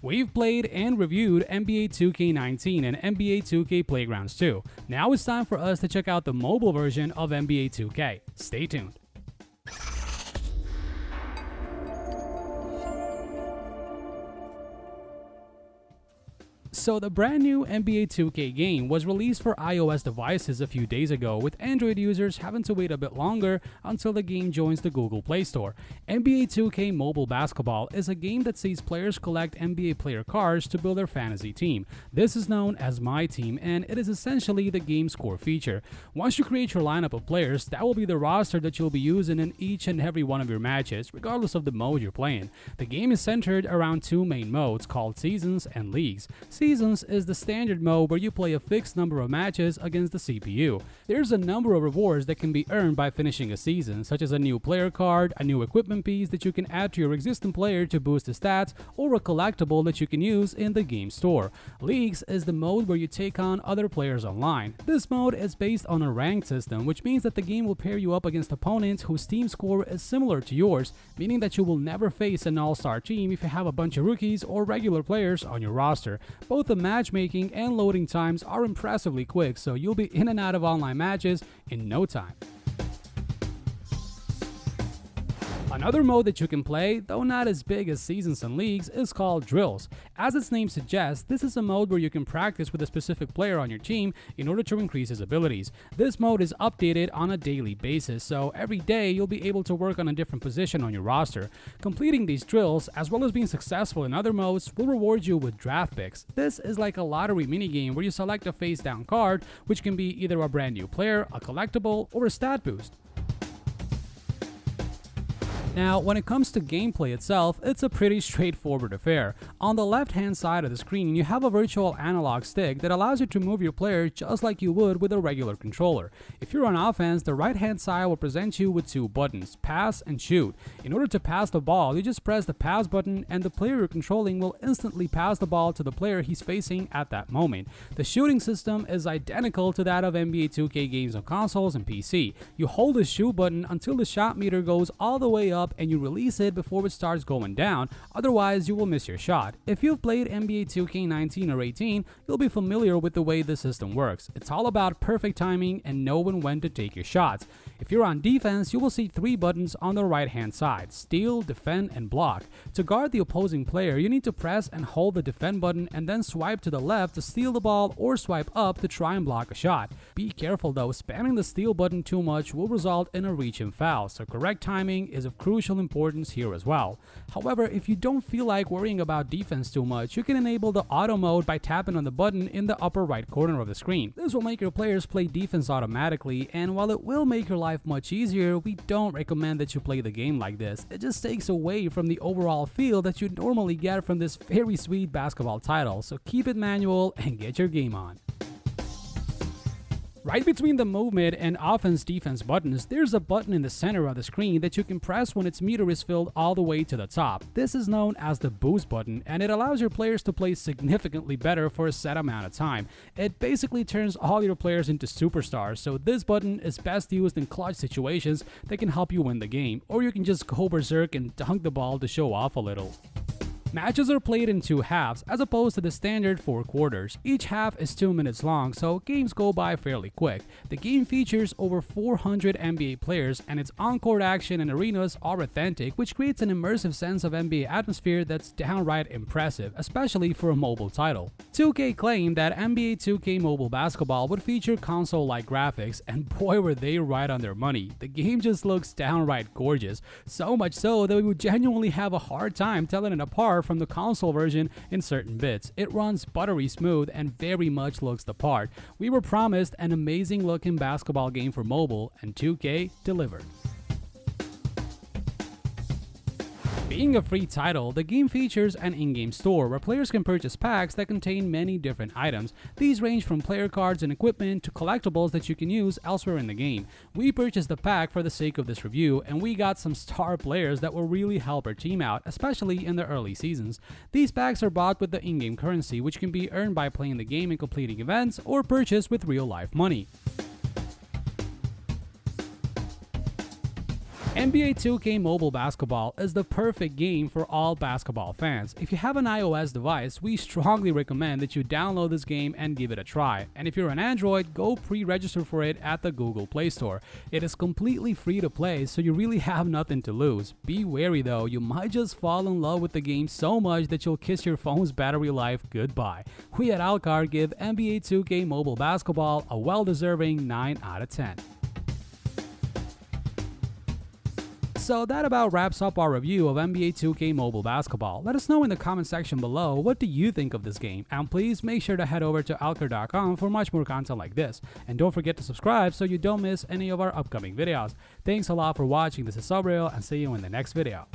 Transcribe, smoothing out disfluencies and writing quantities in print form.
We've played and reviewed NBA 2K19 and NBA 2K Playgrounds 2. Now it's time for us to check out the mobile version of NBA 2K. Stay tuned. So the brand new NBA 2K game was released for iOS devices a few days ago, with Android users having to wait a bit longer until the game joins the Google Play Store. NBA 2K Mobile Basketball is a game that sees players collect NBA player cards to build their fantasy team. This is known as My Team, and it is essentially the game's core feature. Once you create your lineup of players, that will be the roster that you'll be using in each and every one of your matches, regardless of the mode you're playing. The game is centered around two main modes called Seasons and Leagues. Seasons is the standard mode where you play a fixed number of matches against the CPU. There's a number of rewards that can be earned by finishing a season, such as a new player card, a new equipment piece that you can add to your existing player to boost his stats, or a collectible that you can use in the game store. Leagues is the mode where you take on other players online. This mode is based on a ranked system, which means that the game will pair you up against opponents whose team score is similar to yours, meaning that you will never face an all-star team if you have a bunch of rookies or regular players on your roster. Both the matchmaking and loading times are impressively quick, so you'll be in and out of online matches in no time. Another mode that you can play, though not as big as Seasons and Leagues, is called Drills. As its name suggests, this is a mode where you can practice with a specific player on your team in order to increase his abilities. This mode is updated on a daily basis, so every day you'll be able to work on a different position on your roster. Completing these drills, as well as being successful in other modes, will reward you with draft picks. This is like a lottery minigame where you select a face-down card, which can be either a brand new player, a collectible, or a stat boost. Now, when it comes to gameplay itself, it's a pretty straightforward affair. On the left-hand side of the screen, you have a virtual analog stick that allows you to move your player just like you would with a regular controller. If you're on offense, the right-hand side will present you with two buttons, pass and shoot. In order to pass the ball, you just press the pass button and the player you're controlling will instantly pass the ball to the player he's facing at that moment. The shooting system is identical to that of NBA 2K games on consoles and PC. You hold the shoot button until the shot meter goes all the way up and you release it before it starts going down, otherwise you will miss your shot. If you've played NBA 2K19 or 18, you'll be familiar with the way the system works. It's all about perfect timing and knowing when to take your shots. If you're on defense, you will see three buttons on the right hand side: steal, defend, and block. To guard the opposing player, you need to press and hold the defend button and then swipe to the left to steal the ball or swipe up to try and block a shot. Be careful though, spamming the steal button too much will result in a reach and foul, so correct timing is of crucial importance here as well. However, if you don't feel like worrying about defense too much, you can enable the auto mode by tapping on the button in the upper right corner of the screen. This will make your players play defense automatically, and while it will make your life much easier, we don't recommend that you play the game like this. It just takes away from the overall feel that you normally get from this very sweet basketball title, so keep it manual and get your game on. Right between the movement and offense-defense buttons, there's a button in the center of the screen that you can press when its meter is filled all the way to the top. This is known as the boost button, and it allows your players to play significantly better for a set amount of time. It basically turns all your players into superstars, so this button is best used in clutch situations that can help you win the game, or you can just go berserk and dunk the ball to show off a little. Matches are played in two halves, as opposed to the standard 4 quarters. Each half is 2 minutes long, so games go by fairly quick. The game features over 400 NBA players, and its on-court action and arenas are authentic, which creates an immersive sense of NBA atmosphere that's downright impressive, especially for a mobile title. 2K claimed that NBA 2K Mobile Basketball would feature console-like graphics, and boy were they right on their money. The game just looks downright gorgeous, so much so that we would genuinely have a hard time telling it apart from the console version in certain bits. It runs buttery smooth and very much looks the part. We were promised an amazing looking basketball game for mobile, and 2K delivered. Being a free title, the game features an in-game store where players can purchase packs that contain many different items. These range from player cards and equipment to collectibles that you can use elsewhere in the game. We purchased the pack for the sake of this review, and we got some star players that will really help our team out, especially in the early seasons. These packs are bought with the in-game currency, which can be earned by playing the game and completing events, or purchased with real-life money. NBA 2K Mobile Basketball is the perfect game for all basketball fans. If you have an iOS device, we strongly recommend that you download this game and give it a try. And if you're an Android, go pre-register for it at the Google Play Store. It is completely free to play, so you really have nothing to lose. Be wary though, you might just fall in love with the game so much that you'll kiss your phone's battery life goodbye. We at AltChar give NBA 2K Mobile Basketball a well-deserving 9 out of 10. So that about wraps up our review of NBA 2K Mobile Basketball. Let us know in the comment section below what do you think of this game, and please make sure to head over to AltChar.com for much more content like this. And don't forget to subscribe so you don't miss any of our upcoming videos. Thanks a lot for watching, this is Sabriel, and see you in the next video.